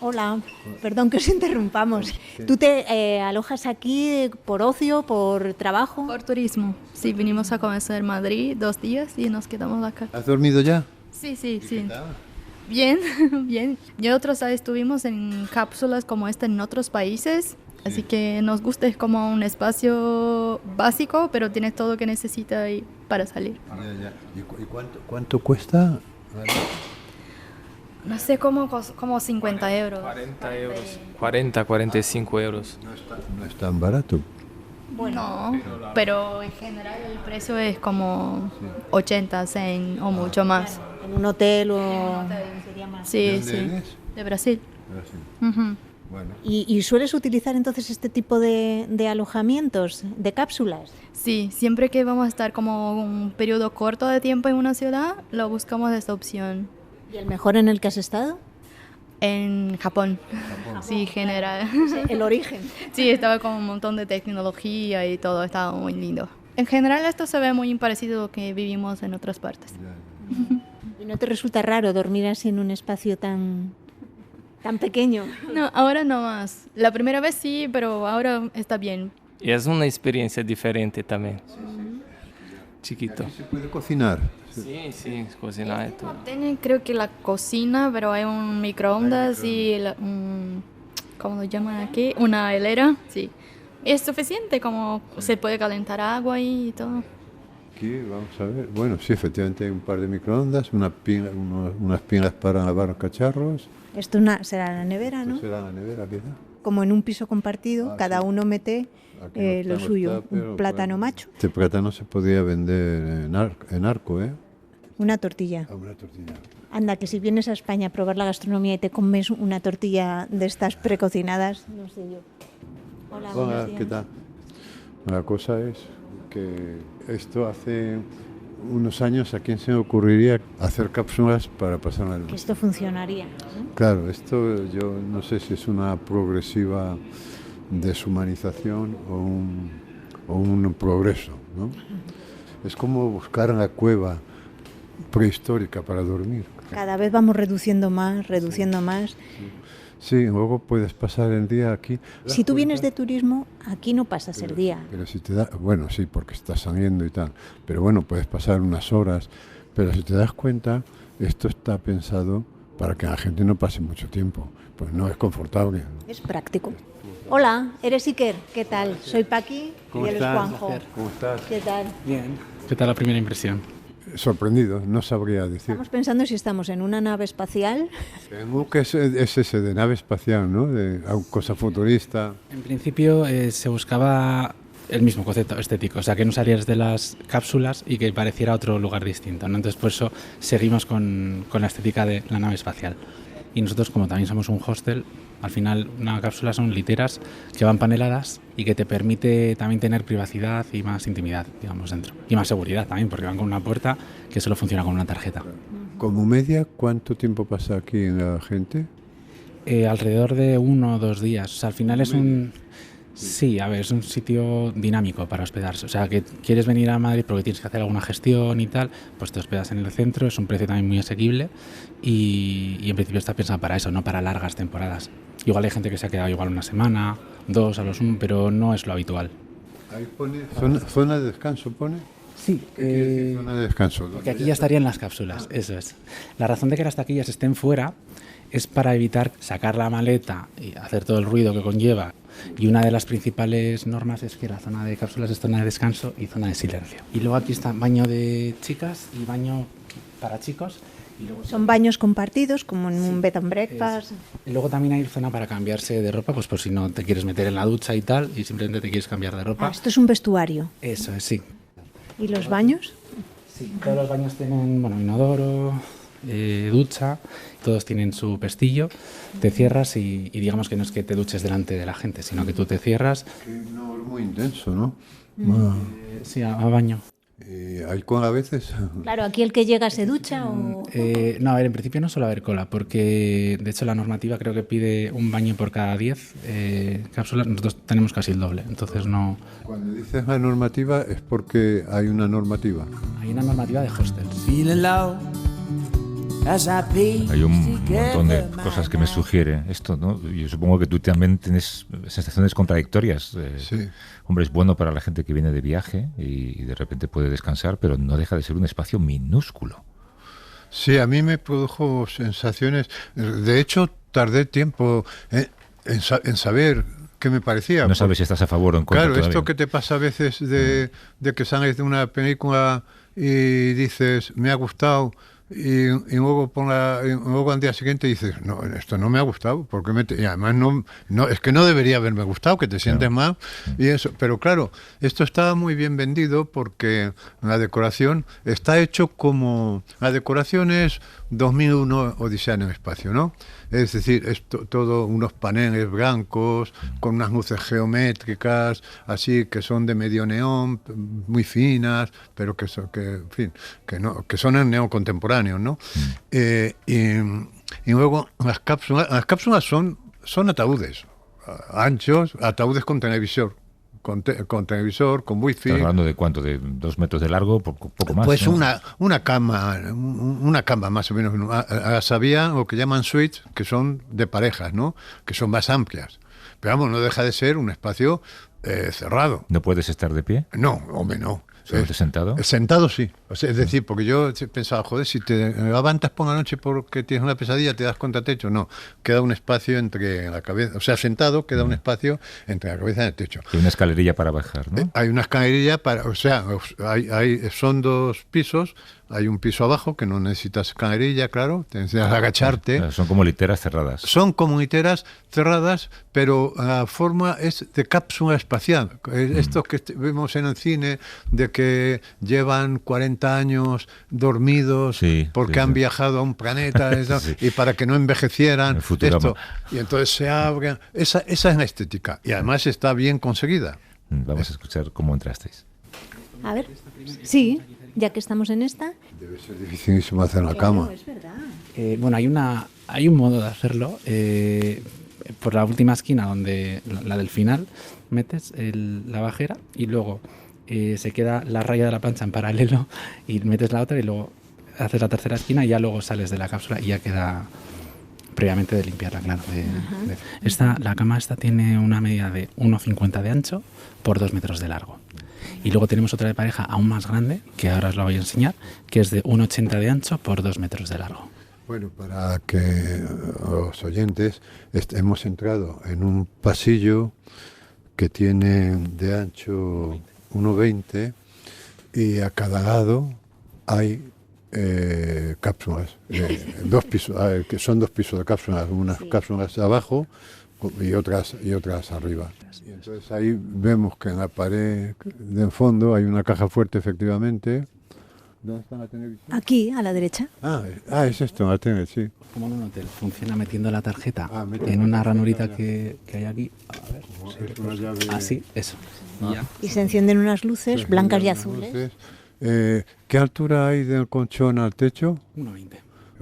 Hola, perdón que os interrumpamos. ¿Tú te alojas aquí por ocio, por trabajo? Por turismo. Sí, vinimos a conocer Madrid 2 días y nos quedamos acá. ¿Has dormido ya? Sí. Bien, bien. Y otros estuvimos en cápsulas como esta en otros países, así que nos gusta, es como un espacio básico, pero tienes todo lo que necesitas ahí para salir. Ya. ¿Y cuánto cuesta? No sé, como 50 euros. 40 euros. 40, 45 euros. No es tan barato. No, pero en general el precio es como 80, 100 o mucho más. ¿En un hotel o...? Sería más. Sí, ¿De dónde eres? de Brasil. Ujú. Bueno. ¿Y sueles utilizar entonces este tipo de alojamientos, de cápsulas? Sí, siempre que vamos a estar como un periodo corto de tiempo en una ciudad, lo buscamos esta opción. ¿Y el mejor en el que has estado? En Japón. Sí, general. El origen. Sí, estaba con un montón de tecnología y todo, estaba muy lindo. En general esto se ve muy parecido a lo que vivimos en otras partes. ¿Y no te resulta raro dormir así en un espacio tan pequeño? No, ahora no más. La primera vez sí, pero ahora está bien. Y es una experiencia diferente también. Chiquito. ¿Se puede cocinar? Sí, cocinar y todo. Tiene creo que la cocina, pero hay un microondas y ¿cómo lo llaman aquí? Una hilera, sí. Es suficiente, como se puede calentar agua y todo. Aquí, vamos a ver. Bueno, sí, efectivamente hay un par de microondas, unas pilas para lavar los cacharros. Esto será la nevera, ¿no? Será la nevera, quizá. Como en un piso compartido, cada uno mete Aquí no está, lo no suyo. está, pero Un plátano bueno. macho. Este plátano se podría vender en arco, ¿eh? Una tortilla. Una tortilla. Anda, que si vienes a España a probar la gastronomía y te comes una tortilla de estas precocinadas, no sé yo. Hola, ¿qué tal? La cosa es que esto hace unos años, ¿a quién se me ocurriría hacer cápsulas para pasar la noche? Que esto funcionaría, ¿no? Claro, esto yo no sé si es una progresiva deshumanización o un progreso, ¿no? Es como buscar la cueva prehistórica para dormir. Cada vez vamos reduciendo más. Sí, luego puedes pasar el día aquí. Si tú vienes de turismo, aquí no pasas el día. Pero si te da, bueno, sí, porque estás saliendo y tal, pero bueno, puedes pasar unas horas, pero si te das cuenta, esto está pensado para que la gente no pase mucho tiempo, pues no es confortable. Es práctico. Hola, eres Iker, ¿qué tal? Soy Paqui y él es Juanjo. ¿Cómo estás? ¿Qué tal? Bien. ¿Qué tal la primera impresión? Sorprendido, no sabría decir. Estamos pensando si estamos en una nave espacial. Tengo que es ese de nave espacial, ¿no? De cosa futurista. En principio se buscaba el mismo concepto estético, o sea, que no salieras de las cápsulas y que pareciera otro lugar distinto, ¿no? Entonces, por eso seguimos con la estética de la nave espacial. Y nosotros, como también somos un hostel, al final una cápsula son literas que van paneladas y que te permite también tener privacidad y más intimidad, digamos, dentro. Y más seguridad también, porque van con una puerta que solo funciona con una tarjeta. Como media, ¿cuánto tiempo pasa aquí en la gente? Alrededor de 1 o 2 días. O sea, al final es un... Sí, a ver, es un sitio dinámico para hospedarse. O sea, que quieres venir a Madrid porque tienes que hacer alguna gestión y tal, pues te hospedas en el centro, es un precio también muy asequible y en principio está pensado para eso, no para largas temporadas. Igual hay gente que se ha quedado igual 1 semana, 2 a lo sumo, pero no es lo habitual. Ahí pone zona de descanso, ¿pone? Sí. ¿Qué quiere decir zona de descanso? Porque aquí ya estarían las cápsulas, eso es. La razón de que las taquillas estén fuera es para evitar sacar la maleta y hacer todo el ruido que conlleva. Y una de las principales normas es que la zona de cápsulas es zona de descanso y zona de silencio. Y luego aquí está baño de chicas y baño para chicos. Y luego son baños compartidos, como en un bed and breakfast. Y luego también hay zona para cambiarse de ropa, pues por si no te quieres meter en la ducha y tal, y simplemente te quieres cambiar de ropa. Esto es un vestuario. Eso es, sí. ¿Y los baños? Sí, todos los baños tienen, bueno, inodoro, ducha, todos tienen su pestillo, te cierras y digamos que no es que te duches delante de la gente, sino que tú te cierras. No, es muy intenso, ¿no? Sí, a baño. ¿Hay cola a veces? Claro, ¿aquí el que llega se ducha o...? No, a ver, en principio no suele haber cola, porque de hecho la normativa creo que pide un baño por cada 10 cápsulas, nosotros tenemos casi el doble, entonces no... Cuando dices la normativa es porque hay una normativa. Hay una normativa de hostels. Hay un montón de cosas que me sugiere esto, ¿no? Yo supongo que tú también tienes sensaciones contradictorias. Sí. Hombre, es bueno para la gente que viene de viaje y de repente puede descansar, pero no deja de ser un espacio minúsculo. Sí, a mí me produjo sensaciones. De hecho, tardé tiempo en saber qué me parecía. No sabes si estás a favor o en contra. Claro, todavía. esto que te pasa a veces de que sales de una película y dices, me ha gustado, y luego al día siguiente dices, no, esto no me ha gustado, porque y además no es que no debería haberme gustado, que te sientes mal y eso. Pero claro, esto estaba muy bien vendido porque la decoración está hecho como... La decoración es 2001 Odisea en el espacio, ¿no? Es decir, es todo unos paneles blancos con unas luces geométricas, así que son de medio neón, muy finas, pero que son el neón contemporáneo, ¿no? Y luego las cápsulas son ataúdes anchos, ataúdes con televisor. Con televisor, con wifi. ¿Estás hablando de cuánto? ¿De 2 metros de largo? Poco más. Pues ¿no? una cama más o menos. Había lo que llaman suites, que son de parejas, ¿no? Que son más amplias. Pero vamos, no deja de ser un espacio cerrado. ¿No puedes estar de pie? No, hombre, no. ¿Solamente sentado? Sentado sí. O sea, es decir, porque yo pensaba, joder, si te levantas por la noche porque tienes una pesadilla, te das contra techo. No, queda un espacio entre la cabeza. O sea, sentado queda un espacio entre la cabeza y el techo. Hay una escalerilla para bajar, ¿no? Hay una escalerilla para... O sea, son 2 pisos. Hay un piso abajo que no necesitas escalerilla, claro. Necesitas agacharte. Son como literas cerradas. Son como literas cerradas, pero la forma es de cápsula espacial. Esto que vemos en el cine, de que que llevan 40 años dormidos porque han viajado a un planeta y para que no envejecieran esto. Y entonces se abren. Esa es la estética. Y además está bien conseguida. Vamos a escuchar cómo entrasteis. A ver, sí, ya que estamos en esta. Debe ser dificilísimo hacer la cama. Es verdad. Bueno, hay un modo de hacerlo. Por la última esquina, donde la del final, metes la bajera y luego se queda la raya de la plancha en paralelo y metes la otra y luego haces la tercera esquina y ya luego sales de la cápsula y ya queda previamente de limpiarla, claro. La cama esta tiene una medida de 1,50 de ancho por 2 metros de largo. Y luego tenemos otra de pareja aún más grande, que ahora os la voy a enseñar, que es de 1,80 de ancho por 2 metros de largo. Bueno, para que los oyentes, hemos entrado en un pasillo que tiene de ancho 1,20 y a cada lado hay cápsulas, 2 pisos, que son 2 pisos de cápsulas, unas cápsulas abajo y otras arriba. Y entonces ahí vemos que en la pared de fondo hay una caja fuerte, efectivamente. ¿Dónde está la televisión? Aquí, a la derecha. Es esto, la tele, sí. Como en un hotel, funciona metiendo la tarjeta en una ranurita que hay aquí. A ver, así, eso. Y se encienden unas luces blancas y azules. ¿Qué altura hay del colchón al techo? 1,20.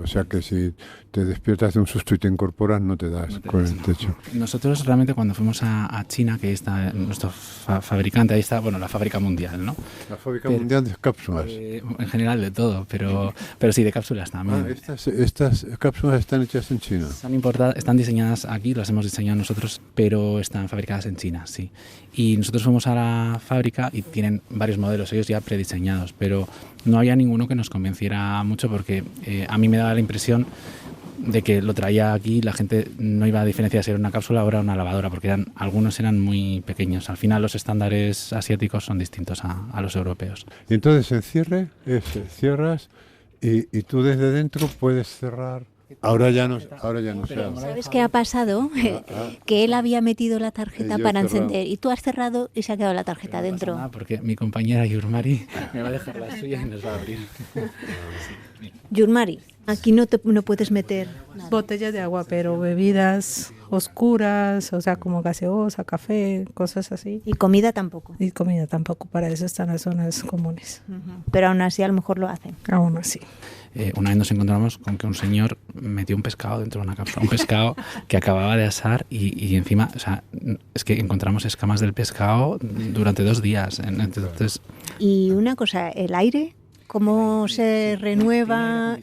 O sea que si te despiertas de un susto y te incorporas, no te das con el techo. Nosotros realmente cuando fuimos a China, que ahí está nuestro fabricante, ahí está, la fábrica mundial, ¿no? La fábrica mundial de cápsulas. En general de todo, pero sí, de cápsulas también. Estas cápsulas están hechas en China. Están diseñadas aquí, las hemos diseñado nosotros, pero están fabricadas en China, sí. Y nosotros fuimos a la fábrica y tienen varios modelos, ellos ya prediseñados, pero no había ninguno que nos convenciera mucho porque a mí me daba la impresión de que lo traía aquí, la gente no iba a diferenciar si era una cápsula o era una lavadora, porque algunos eran muy pequeños. Al final los estándares asiáticos son distintos a los europeos. Y entonces el cierre cierras y tú desde dentro puedes cerrar. Ahora ya no se hace. ¿Sabes qué ha pasado? Que él había metido la tarjeta para encender y tú has cerrado y se ha quedado la tarjeta dentro. Nada, porque mi compañera Yurmari me va a dejar la suya y nos va a abrir. Yurmari, aquí no puedes meter nada. Botellas de agua, pero bebidas oscuras, o sea, como gaseosa, café, cosas así. ¿Y comida tampoco? Y comida tampoco, para eso están las zonas comunes. Pero aún así a lo mejor lo hacen. Aún así. Una vez nos encontramos con que un señor metió un pescado dentro de una cápsula, un pescado que acababa de asar y encima, o sea, es que encontramos escamas del pescado durante 2 días. Entonces, y una cosa, ¿el aire? ¿Cómo se renueva?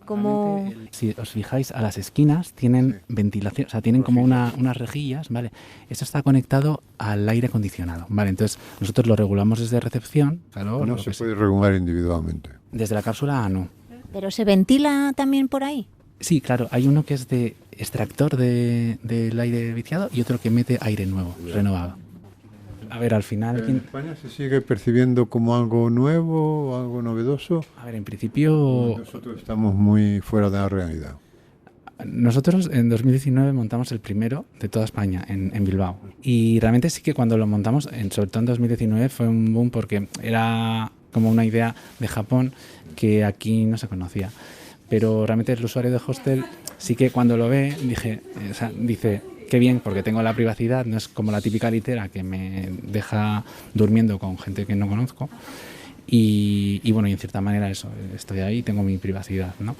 ¿Cómo? Si os fijáis, a las esquinas tienen ventilación, o sea, tienen como unas rejillas, ¿vale? Esto está conectado al aire acondicionado, ¿vale? Entonces, nosotros lo regulamos desde recepción. Claro, no se puede regular individualmente. Desde la cápsula no. ¿Pero se ventila también por ahí? Sí, claro. Hay uno que es de extractor del aire viciado y otro que mete aire nuevo, renovado. A ver, al final... ¿En España se sigue percibiendo como algo nuevo, algo novedoso? A ver, en principio... Nosotros estamos muy fuera de la realidad. Nosotros en 2019 montamos el primero de toda España, en Bilbao. Y realmente sí que cuando lo montamos, sobre todo en 2019, fue un boom porque era como una idea de Japón que aquí no se conocía. Pero realmente el usuario de hostel sí que cuando lo ve dice... Qué bien, porque tengo la privacidad, no es como la típica litera que me deja durmiendo con gente que no conozco. Y bueno, y en cierta manera eso, estoy ahí, tengo mi privacidad, ¿no?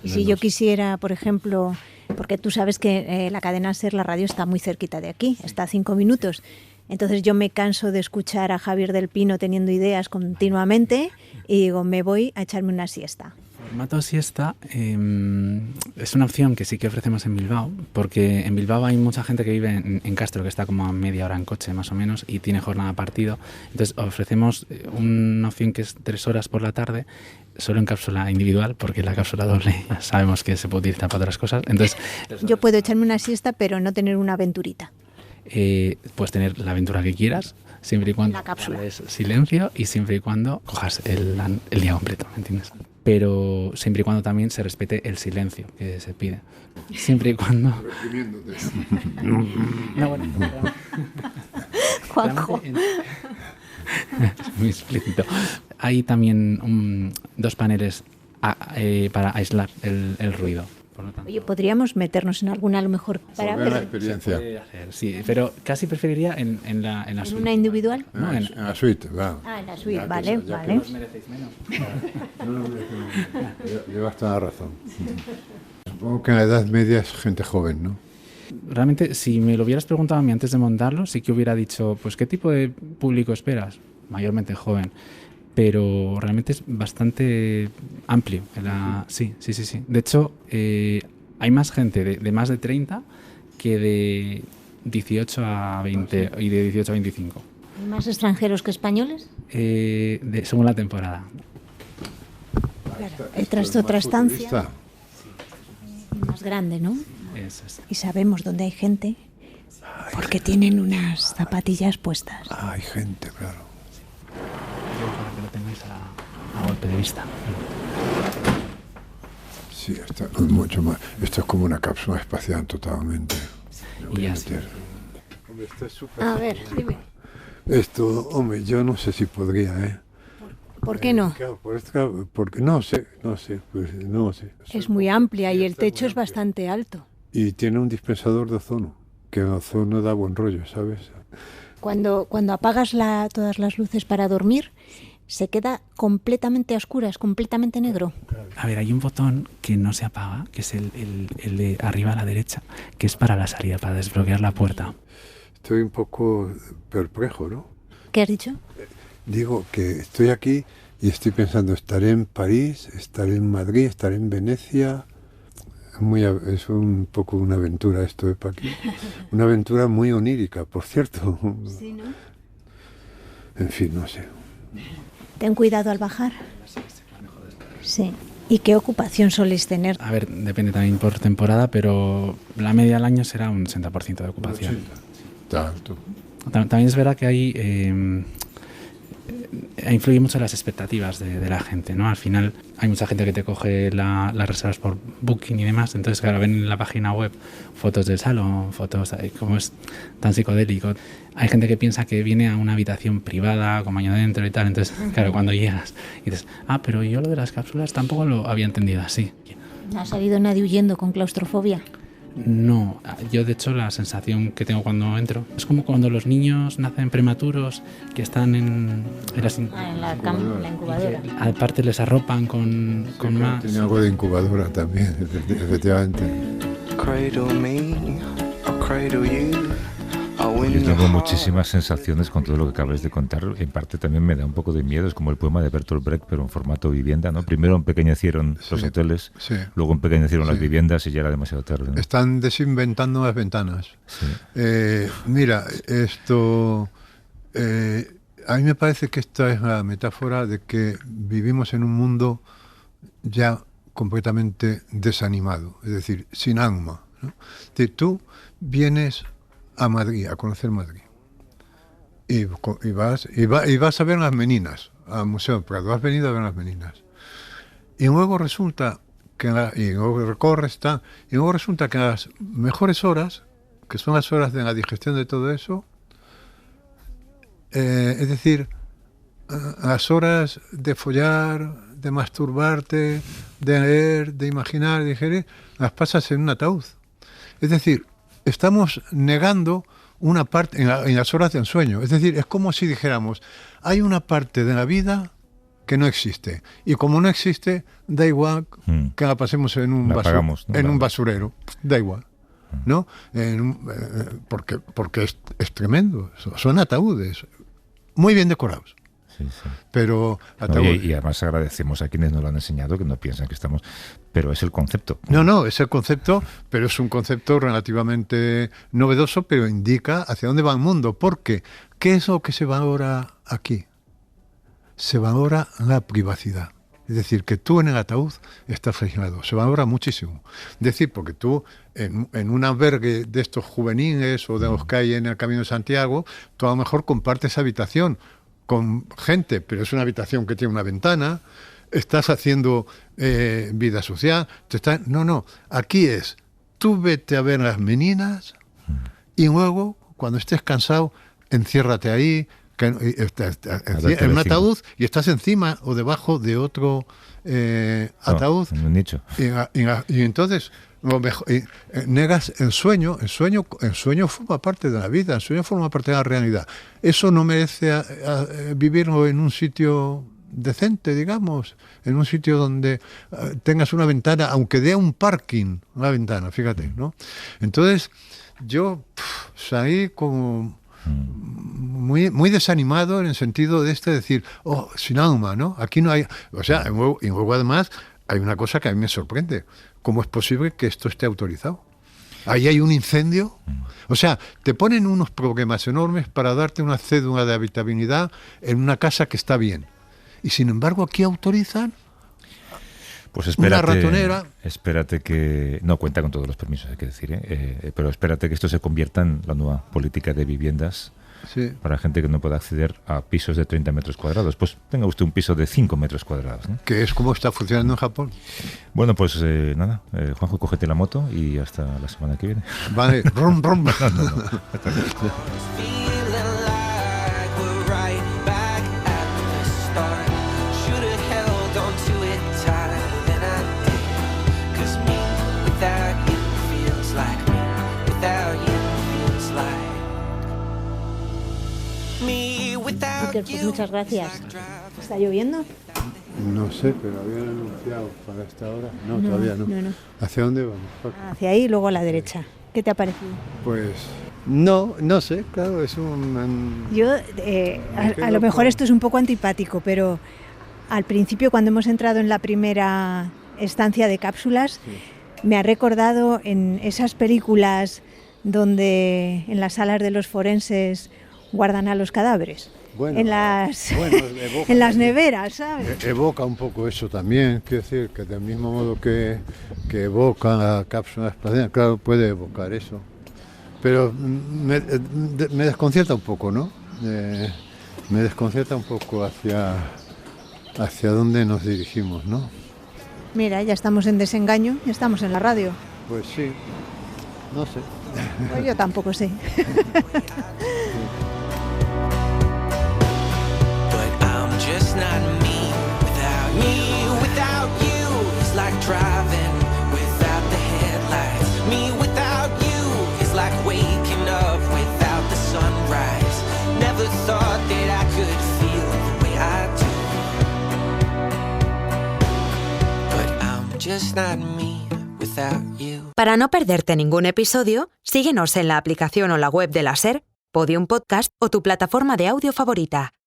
Y si yo quisiera, por ejemplo, porque tú sabes que la cadena SER, la radio, está muy cerquita de aquí, está a 5 minutos. Entonces yo me canso de escuchar a Javier del Pino teniendo ideas continuamente y digo, me voy a echarme una siesta. Formato siesta es una opción que sí que ofrecemos en Bilbao, porque en Bilbao hay mucha gente que vive en Castro, que está como a media hora en coche más o menos, y tiene jornada partido. Entonces ofrecemos una opción que es 3 horas por la tarde, solo en cápsula individual, porque la cápsula doble sabemos que se puede utilizar para otras cosas. Entonces, yo puedo echarme una siesta, pero no tener una aventurita. Puedes tener la aventura que quieras, siempre y cuando hagas silencio y siempre y cuando cojas el día completo, ¿me entiendes? Pero siempre y cuando también se respete el silencio que se pide. Siempre y cuando... Juanjo. Muy explícito. Hay también 2 paneles para aislar el ruido. Por lo tanto, Oye, podríamos meternos en alguna a lo mejor para Volver a la ver experiencia. puede hacer, sí, pero casi preferiría en la en suite. una individual. No, En la suite, va. Ah, en la suite, Ya que- vale, ya que vale. ¿Os merecéis menos? Llevas toda la razón. Supongo que en la Edad Media es gente joven, ¿no? Realmente, si me lo hubieras preguntado a mí antes de montarlo, sí que hubiera dicho, pues, ¿qué tipo de público esperas? Mayormente joven. Pero realmente es bastante amplio. Sí. De hecho, hay más gente de más de 30 que de 18 a 20 y de 18 a 25. ¿Hay más extranjeros que españoles? Según la temporada. Claro. Tras otra estancia Futurista. más grande, ¿no? Eso es. Y sabemos dónde hay gente porque tienen unas zapatillas puestas. Ah, hay gente, claro. Para que lo tengáis a golpe de vista. Sí, esto es mucho más. Esto es como una cápsula espacial totalmente. Y así. Hombre, esto es súper. A ver, dime. Esto, hombre, yo no sé si podría, ¿eh? ¿Por qué no? Claro, porque no sé, pues no sé. Es muy amplia y Sí, el está techo muy es bastante alto. Y tiene un dispensador de ozono, que el ozono da buen rollo, ¿sabes? Cuando apagas todas las luces para dormir, se queda completamente a oscuras, completamente negro. A ver, hay un botón que no se apaga, que es el de arriba a la derecha, que es para la salida, para desbloquear la puerta. Estoy un poco perplejo, ¿no? ¿Qué has dicho? Digo que estoy aquí y estoy pensando, estaré en París, estaré en Madrid, estaré en Venecia. Es un poco una aventura esto de para aquí. Una aventura muy onírica, por cierto. Sí, ¿no? En fin, no sé. Ten cuidado al bajar. Sí. ¿Y qué ocupación soléis tener? A ver, depende también por temporada, pero la media del año será un 60% de ocupación. Está alto. También es verdad que hay influye mucho en las expectativas de la gente, ¿no? Al final hay mucha gente que te coge las reservas por Booking y demás, entonces claro, ven en la página web fotos del salón, fotos, como es tan psicodélico. Hay gente que piensa que viene a una habitación privada, con baño dentro y tal, entonces claro, cuando llegas y dices, pero yo lo de las cápsulas tampoco lo había entendido así. ¿No ha salido nadie huyendo con claustrofobia? No, yo de hecho la sensación que tengo cuando entro es como cuando los niños nacen prematuros que están en la incubadora. Aparte les arropan con más. Tiene algo de incubadora también, efectivamente. Cradle me, I'll cradle you. Yo tengo muchísimas sensaciones con todo lo que acabas de contar. En parte también me da un poco de miedo. Es como el poema de Bertolt Brecht, pero en formato vivienda, ¿no? Primero empequeñecieron los hoteles, luego empequeñecieron las viviendas y ya era demasiado tarde, ¿no? Están desinventando las ventanas. Sí. Mira, esto... a mí me parece que esta es la metáfora de que vivimos en un mundo ya completamente desanimado, es decir, sin alma, ¿no? Es decir, tú vienes a Madrid, a conocer Madrid, y vas a ver las Meninas, al Museo del Prado, has venido a ver las Meninas, y luego resulta que resulta que las mejores horas, que son las horas de la digestión de todo eso, es decir, las horas de follar, de masturbarte, de leer, de imaginar, de digerir, las pasas en un ataúd. Es decir, estamos negando una parte en las horas de ensueño. Es decir, es como si dijéramos, hay una parte de la vida que no existe. Y como no existe, da igual que la pasemos en un, un basurero. Da igual. ¿No? Porque es tremendo. Son ataúdes. Muy bien decorados. Sí, sí. Pero y además agradecemos a quienes nos lo han enseñado, que no piensan que estamos... Pero es el concepto. No, es el concepto, pero es un concepto relativamente novedoso, pero indica hacia dónde va el mundo. Porque, ¿qué es lo que se valora aquí? Se valora la privacidad. Es decir, que tú en el ataúd estás flagellado. Se valora muchísimo. Es decir, porque tú en un albergue de estos juveniles o de los que hay en el Camino de Santiago, tú a lo mejor compartes habitación con gente, pero es una habitación que tiene una ventana, estás haciendo vida social. No, aquí es, tú vete a ver las Meninas y luego, cuando estés cansado, enciérrate ahí, en un ataúd y estás encima o debajo de otro ataúd. En un nicho. Y entonces negas el sueño. El sueño forma parte de la vida, el sueño forma parte de la realidad. Eso no merece vivirlo en un sitio decente, digamos, en un sitio donde tengas una ventana, aunque dé un parking, una ventana, fíjate, ¿no? Entonces, yo salí como muy desanimado en el sentido de decir, sin alma, ¿no? Aquí no hay... O sea, y luego además hay una cosa que a mí me sorprende. ¿Cómo es posible que esto esté autorizado? Ahí hay un incendio. O sea, te ponen unos problemas enormes para darte una cédula de habitabilidad en una casa que está bien. Y sin embargo aquí autorizan pues espérate, una ratonera. Espérate que... No cuenta con todos los permisos, hay que decir, pero espérate que esto se convierta en la nueva política de viviendas para gente que no pueda acceder a pisos de 30 metros cuadrados. Pues tenga usted un piso de 5 metros cuadrados, ¿no? Que es como está funcionando en Japón. Bueno, pues nada, Juanjo, cógete la moto y hasta la semana que viene. Vale, rum. No. Pues muchas gracias. ¿Está lloviendo? No sé, pero habían anunciado para esta hora. No, todavía no. ¿Hacia dónde vamos? Hacia ahí y luego a la derecha. ¿Qué te ha parecido? Pues no sé, claro, es un... Yo, a lo mejor esto es un poco antipático, pero al principio cuando hemos entrado en la primera estancia de cápsulas, me ha recordado en esas películas donde en las salas de los forenses guardan a los cadáveres. En las neveras, ¿sabes? Evoca un poco eso también, quiero decir, que del mismo modo que evoca la cápsula espacial, claro, puede evocar eso. Pero me desconcierta un poco, ¿no? Me desconcierta un poco hacia dónde nos dirigimos, ¿no? Mira, ya estamos en Desengaño, ya estamos en la radio. Pues sí, no sé. Pues yo tampoco sé. Just not me without you. It's like driving without the headlights. Me without you is like waking up without the sunrise. Never thought that I could feel the way I do. But I'm just not me without you. Para no perderte ningún episodio, síguenos en la aplicación o la web de la SER, Podium Podcast o tu plataforma de audio favorita.